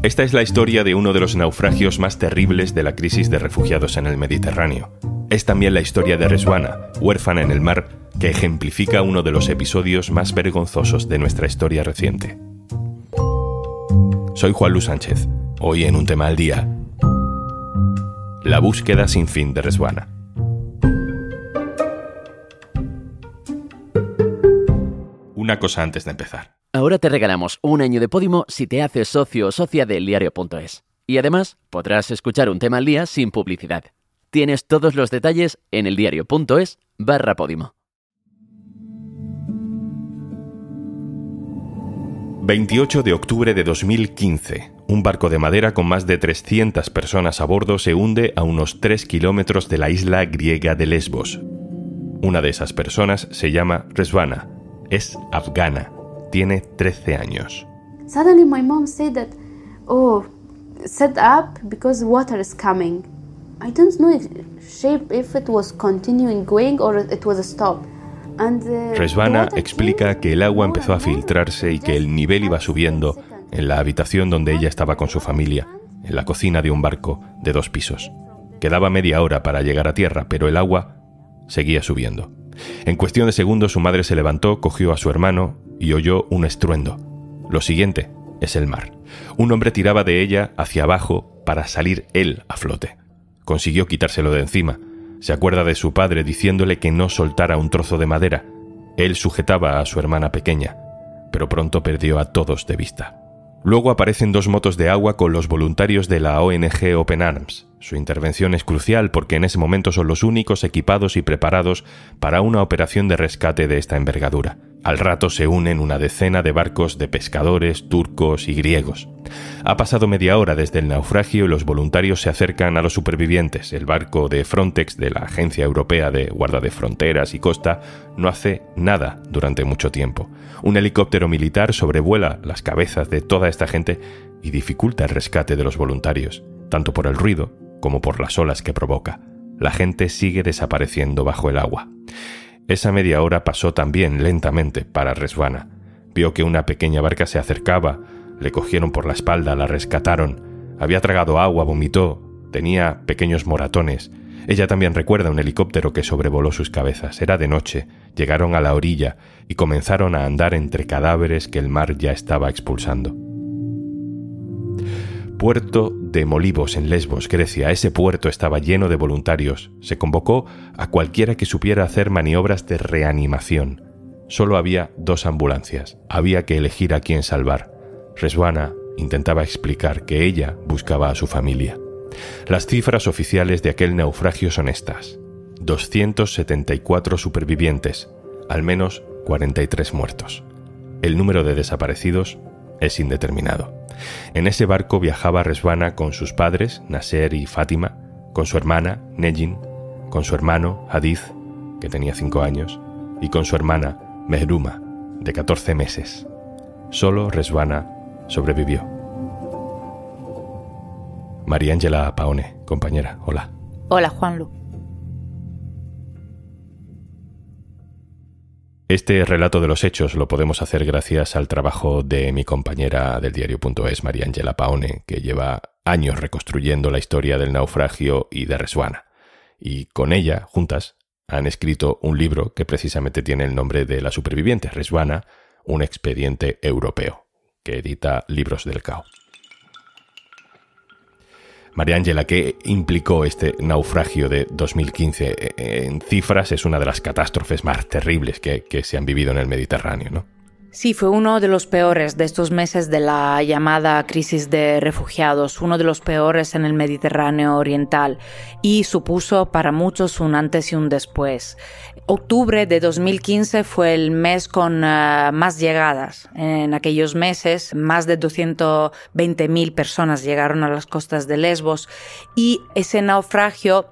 Esta es la historia de uno de los naufragios más terribles de la crisis de refugiados en el Mediterráneo. Es también la historia de Rezwana, huérfana en el mar, que ejemplifica uno de los episodios más vergonzosos de nuestra historia reciente. Soy Juan Luis Sánchez. Hoy en Un Tema al Día, la búsqueda sin fin de Rezwana. Una cosa antes de empezar. Ahora te regalamos un año de Podimo si te haces socio o socia de eldiario.es. Y además podrás escuchar Un Tema al Día sin publicidad. Tienes todos los detalles en eldiario.es/Podimo. 28 de octubre de 2015. Un barco de madera con más de 300 personas a bordo se hunde a unos 3 kilómetros de la isla griega de Lesbos. Una de esas personas se llama Rezwana. Es afgana. Tiene 13 años. Suddenly my mom said that, set up because water is coming. I don't know if it was continuing going or it was a stop. Rezwana explica que el agua empezó a filtrarse y que el nivel iba subiendo en la habitación donde ella estaba con su familia, en la cocina de un barco de 2 pisos. Quedaba media hora para llegar a tierra, pero el agua seguía subiendo. En cuestión de segundos su madre se levantó, cogió a su hermano y oyó un estruendo. Lo siguiente es el mar. Un hombre tiraba de ella hacia abajo para salir él a flote. Consiguió quitárselo de encima. Se acuerda de su padre diciéndole que no soltara un trozo de madera. Él sujetaba a su hermana pequeña, pero pronto perdió a todos de vista. Luego aparecen 2 motos de agua con los voluntarios de la ONG Open Arms. Su intervención es crucial porque en ese momento son los únicos equipados y preparados para una operación de rescate de esta envergadura. Al rato se unen una decena de barcos de pescadores, turcos y griegos. Ha pasado media hora desde el naufragio y los voluntarios se acercan a los supervivientes. El barco de Frontex, de la Agencia Europea de Guarda de Fronteras y Costa, no hace nada durante mucho tiempo. Un helicóptero militar sobrevuela las cabezas de toda esta gente y dificulta el rescate de los voluntarios, tanto por el ruido como por las olas que provoca. La gente sigue desapareciendo bajo el agua. Esa media hora pasó también lentamente para Rezwana. Vio que una pequeña barca se acercaba, le cogieron por la espalda, la rescataron. Había tragado agua, vomitó, tenía pequeños moratones. Ella también recuerda un helicóptero que sobrevoló sus cabezas. Era de noche, llegaron a la orilla y comenzaron a andar entre cadáveres que el mar ya estaba expulsando. Puerto de Molivos, en Lesbos, Grecia. Ese puerto estaba lleno de voluntarios. Se convocó a cualquiera que supiera hacer maniobras de reanimación. Solo había 2 ambulancias. Había que elegir a quién salvar. Rezwana intentaba explicar que ella buscaba a su familia. Las cifras oficiales de aquel naufragio son estas: 274 supervivientes, al menos 43 muertos. El número de desaparecidos es indeterminado. En ese barco viajaba Rezwana con sus padres, Nasser y Fátima, con su hermana, Negin, con su hermano, Hadith, que tenía 5 años, y con su hermana, Mehruma, de 14 meses. Solo Rezwana sobrevivió. Mariangela Paone, compañera, hola. Hola, Juanlu. Este relato de los hechos lo podemos hacer gracias al trabajo de mi compañera del diario.es, Mariangela Paone, que lleva años reconstruyendo la historia del naufragio y de Rezwana. Y con ella, juntas, han escrito un libro que precisamente tiene el nombre de la superviviente, Rezwana, un expediente europeo, que edita Libros del Cao. Mariangela, ¿qué implicó este naufragio de 2015? En cifras es una de las catástrofes más terribles que se han vivido en el Mediterráneo, ¿no? Sí, fue uno de los peores de estos meses de la llamada crisis de refugiados, uno de los peores en el Mediterráneo oriental, y supuso para muchos un antes y un después. Octubre de 2015 fue el mes con más llegadas. En aquellos meses, más de 220.000 personas llegaron a las costas de Lesbos, y ese naufragio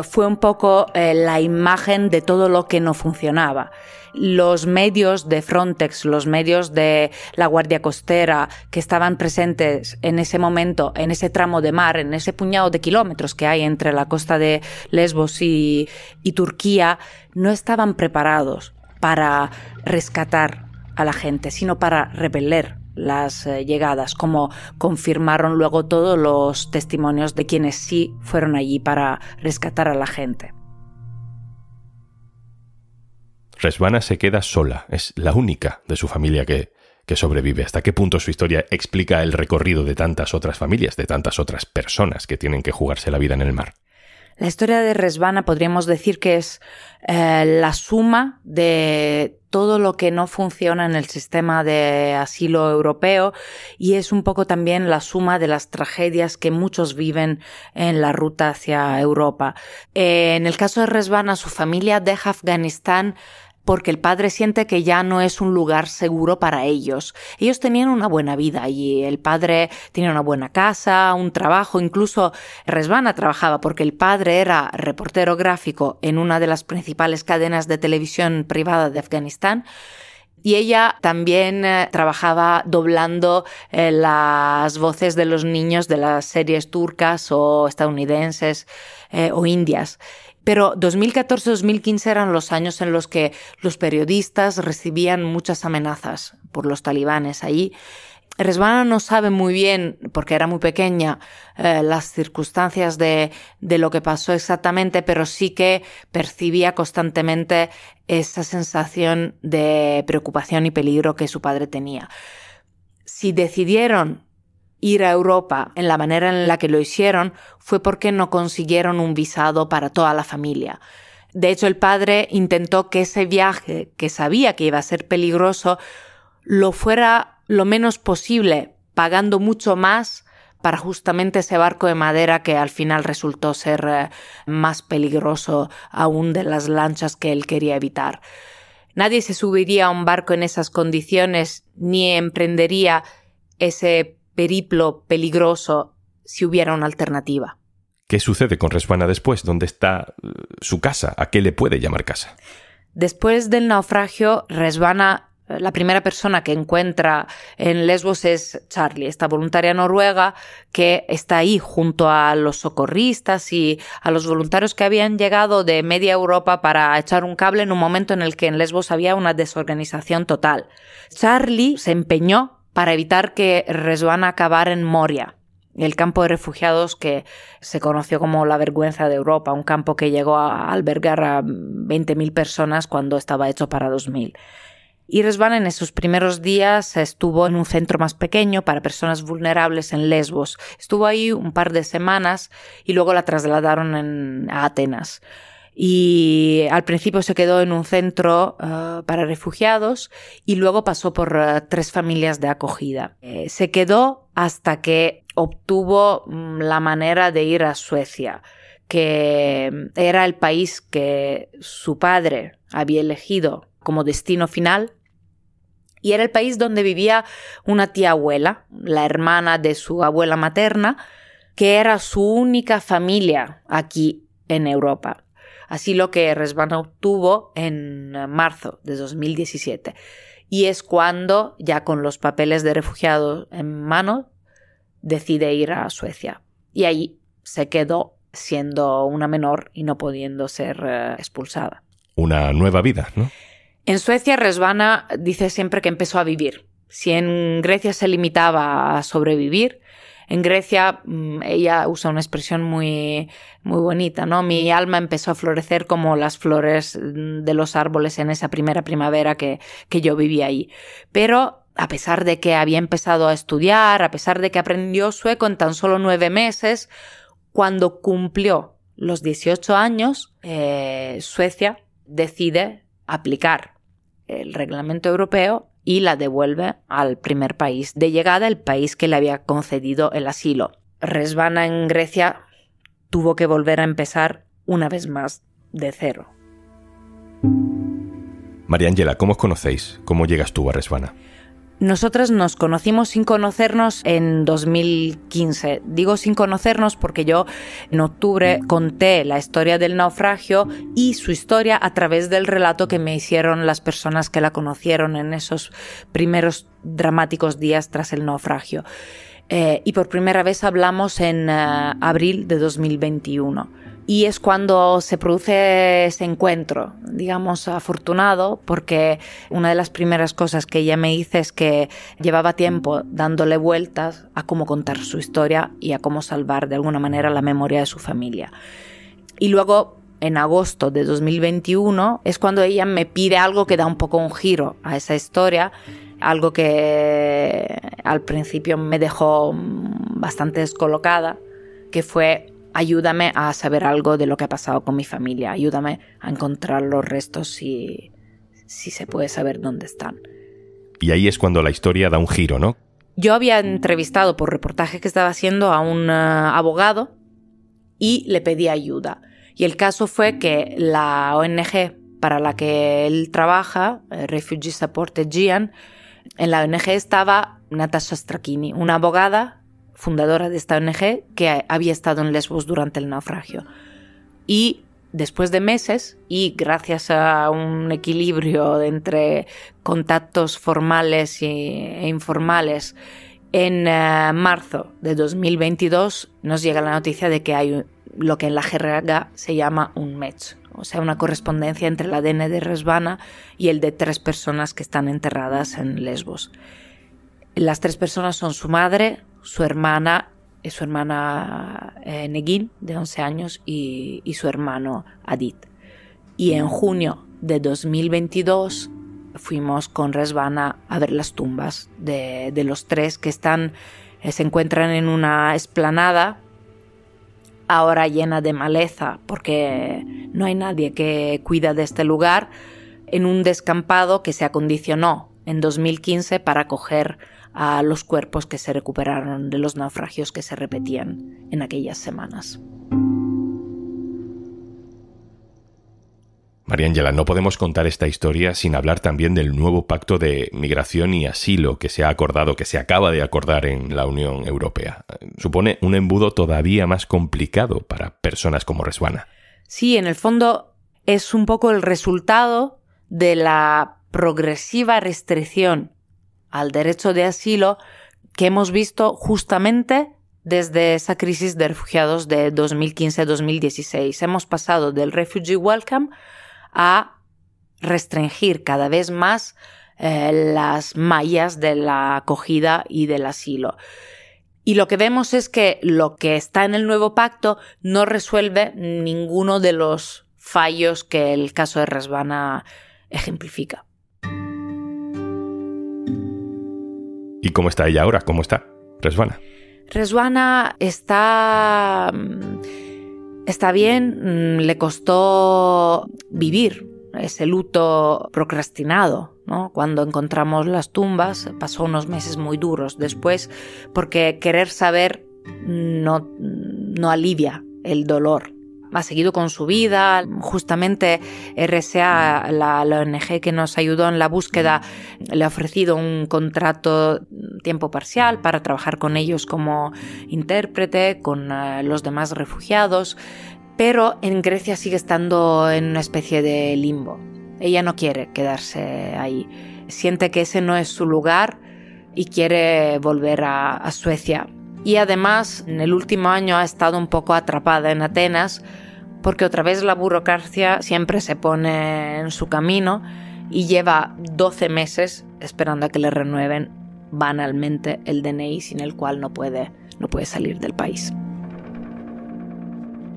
fue un poco la imagen de todo lo que no funcionaba. Los medios de Frontex, los medios de la Guardia Costera que estaban presentes en ese momento, en ese tramo de mar, en ese puñado de kilómetros que hay entre la costa de Lesbos y Turquía, no estaban preparados para rescatar a la gente, sino para repeler las llegadas, como confirmaron luego todos los testimonios de quienes sí fueron allí para rescatar a la gente. Rezvana se queda sola, es la única de su familia que sobrevive. ¿Hasta qué punto su historia explica el recorrido de tantas otras familias, de tantas otras personas que tienen que jugarse la vida en el mar? La historia de Rezvana podríamos decir que es la suma de todo lo que no funciona en el sistema de asilo europeo y es un poco también la suma de las tragedias que muchos viven en la ruta hacia Europa. En el caso de Rezvana, su familia deja Afganistán porque el padre siente que ya no es un lugar seguro para ellos. Ellos tenían una buena vida y el padre tenía una buena casa, un trabajo, incluso Rezvana trabajaba porque el padre era reportero gráfico en una de las principales cadenas de televisión privada de Afganistán. Y ella también trabajaba doblando las voces de los niños de las series turcas o estadounidenses o indias. Pero 2014-2015 eran los años en los que los periodistas recibían muchas amenazas por los talibanes ahí. Rezvana no sabe muy bien, porque era muy pequeña, las circunstancias de lo que pasó exactamente, pero sí que percibía constantemente esa sensación de preocupación y peligro que su padre tenía. Si decidieron ir a Europa en la manera en la que lo hicieron fue porque no consiguieron un visado para toda la familia. De hecho, el padre intentó que ese viaje, que sabía que iba a ser peligroso, lo fuera lo menos posible, pagando mucho más para justamente ese barco de madera que al final resultó ser más peligroso aún de las lanchas que él quería evitar. Nadie se subiría a un barco en esas condiciones ni emprendería ese periplo peligroso si hubiera una alternativa. ¿Qué sucede con Rezvana después? ¿Dónde está su casa? ¿A qué le puede llamar casa? Después del naufragio, Rezvana, la primera persona que encuentra en Lesbos es Charlie, esta voluntaria noruega que está ahí junto a los socorristas y a los voluntarios que habían llegado de media Europa para echar un cable en un momento en el que en Lesbos había una desorganización total. Charlie se empeñó para evitar que Rezvana acabara en Moria, el campo de refugiados que se conoció como la vergüenza de Europa, un campo que llegó a albergar a 20.000 personas cuando estaba hecho para 2.000. Y Rezvana en esos primeros días estuvo en un centro más pequeño para personas vulnerables en Lesbos. Estuvo ahí un par de semanas y luego la trasladaron a Atenas. Y al principio se quedó en un centro para refugiados y luego pasó por 3 familias de acogida. Se quedó hasta que obtuvo la manera de ir a Suecia, que era el país que su padre había elegido como destino final y era el país donde vivía una tía abuela, la hermana de su abuela materna, que era su única familia aquí en Europa. Así lo que Rezvana obtuvo en marzo de 2017. Y es cuando, ya con los papeles de refugiado en mano, decide ir a Suecia. Y allí se quedó siendo una menor y no pudiendo ser expulsada. Una nueva vida, ¿no? En Suecia, Rezvana dice siempre que empezó a vivir. Si en Grecia se limitaba a sobrevivir, en Grecia ella usa una expresión muy, muy bonita, ¿no? Mi alma empezó a florecer como las flores de los árboles en esa primera primavera que yo viví ahí. Pero a pesar de que había empezado a estudiar, a pesar de que aprendió sueco en tan solo 9 meses, cuando cumplió los 18 años, Suecia decide aplicar el reglamento europeo y la devuelve al primer país de llegada, el país que le había concedido el asilo. Rezvana en Grecia tuvo que volver a empezar una vez más de cero. María Ángela, ¿cómo os conocéis? ¿Cómo llegas tú a Rezvana? Nosotras nos conocimos sin conocernos en 2015. Digo sin conocernos porque yo en octubre conté la historia del naufragio y su historia a través del relato que me hicieron las personas que la conocieron en esos primeros dramáticos días tras el naufragio. Y por primera vez hablamos en abril de 2021. Y es cuando se produce ese encuentro, digamos, afortunado, porque una de las primeras cosas que ella me dice es que llevaba tiempo dándole vueltas a cómo contar su historia y a cómo salvar de alguna manera la memoria de su familia. Y luego, en agosto de 2021, es cuando ella me pide algo que da un poco un giro a esa historia, algo que al principio me dejó bastante descolocada, que fue: ayúdame a saber algo de lo que ha pasado con mi familia, ayúdame a encontrar los restos si se puede saber dónde están. Y ahí es cuando la historia da un giro, ¿no? Yo había entrevistado por reportaje que estaba haciendo a un abogado y le pedí ayuda. Y el caso fue que la ONG para la que él trabaja, Refugee Support Aegean, en la ONG estaba Natasha Strachini, una abogada fundadora de esta ONG que había estado en Lesbos durante el naufragio. Y después de meses, y gracias a un equilibrio entre contactos formales e informales, en marzo de 2022 nos llega la noticia de que hay lo que en la jerga se llama un match, o sea, una correspondencia entre el ADN de Rezvana y el de 3 personas que están enterradas en Lesbos. Las 3 personas son su madre, su hermana Negin, de 11 años, y su hermano Adit. Y en junio de 2022 fuimos con Rezvana a ver las tumbas de los 3 que se encuentran en una explanada ahora llena de maleza porque no hay nadie que cuida de este lugar, en un descampado que se acondicionó en 2015 para acoger a los cuerpos que se recuperaron de los naufragios que se repetían en aquellas semanas. Mariángela, no podemos contar esta historia sin hablar también del nuevo pacto de migración y asilo que se ha acordado, que se acaba de acordar en la Unión Europea. Supone un embudo todavía más complicado para personas como Rezvana. Sí, en el fondo es un poco el resultado de la progresiva restricción al derecho de asilo que hemos visto justamente desde esa crisis de refugiados de 2015-2016. Hemos pasado del Refugee Welcome a restringir cada vez más las mallas de la acogida y del asilo. Y lo que vemos es que lo que está en el nuevo pacto no resuelve ninguno de los fallos que el caso de Rezvana ejemplifica. ¿Y cómo está ella ahora? ¿Cómo está Rezvana? Rezvana está bien, le costó vivir ese luto procrastinado, ¿no? Cuando encontramos las tumbas pasó unos meses muy duros después, porque querer saber no alivia el dolor. Ha seguido con su vida. Justamente RSA, la ONG que nos ayudó en la búsqueda, le ha ofrecido un contrato tiempo parcial para trabajar con ellos como intérprete, con los demás refugiados, pero en Grecia sigue estando en una especie de limbo. Ella no quiere quedarse ahí. Siente que ese no es su lugar y quiere volver a Suecia. Y además, en el último año ha estado un poco atrapada en Atenas porque otra vez la burocracia siempre se pone en su camino y lleva 12 meses esperando a que le renueven banalmente el DNI, sin el cual no puede salir del país.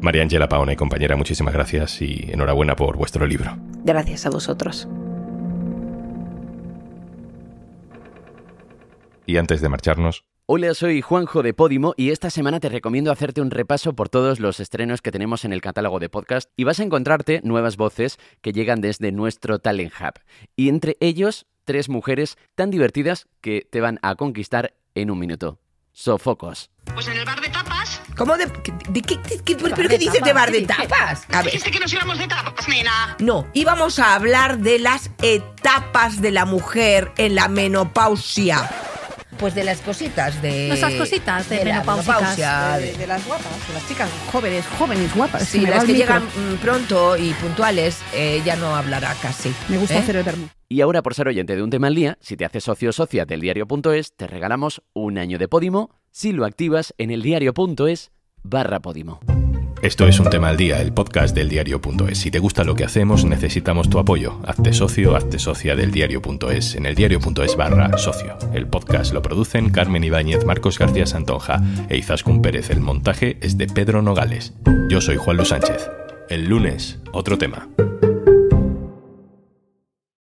Mariángela Paone, compañera, muchísimas gracias y enhorabuena por vuestro libro. Gracias a vosotros. Y antes de marcharnos... Hola, soy Juanjo de Podimo y esta semana te recomiendo hacerte un repaso por todos los estrenos que tenemos en el catálogo de podcast y vas a encontrarte nuevas voces que llegan desde nuestro Talent Hub. Y entre ellos, 3 mujeres tan divertidas que te van a conquistar en un minuto. Sofocos. Pues en el bar de tapas. ¿Cómo de ¿Pero qué dices de bar de tapas? A ver. Dijiste que nos íbamos de tapas, nena. No, íbamos a hablar de las etapas de la mujer en la menopausia. Pues de las cositas de... Esas cositas de menopausia. De las guapas, de las chicas jóvenes guapas. Sí, las que llegan pronto y puntuales, ya no hablará casi. Me gusta hacer el vermú. Y ahora, por ser oyente de Un Tema al Día, si te haces socio o socia del diario.es, te regalamos un año de Podimo si lo activas en eldiario.es/Podimo. Esto es Un Tema al Día, el podcast del diario.es. Si te gusta lo que hacemos, necesitamos tu apoyo. Hazte socio, hazte socia del diario.es en el diario.es/socio. El podcast lo producen Carmen Ibáñez, Marcos García Santonja e Izaskun Pérez. El montaje es de Pedro Nogales. Yo soy Juan Luis Sánchez. El lunes, otro tema.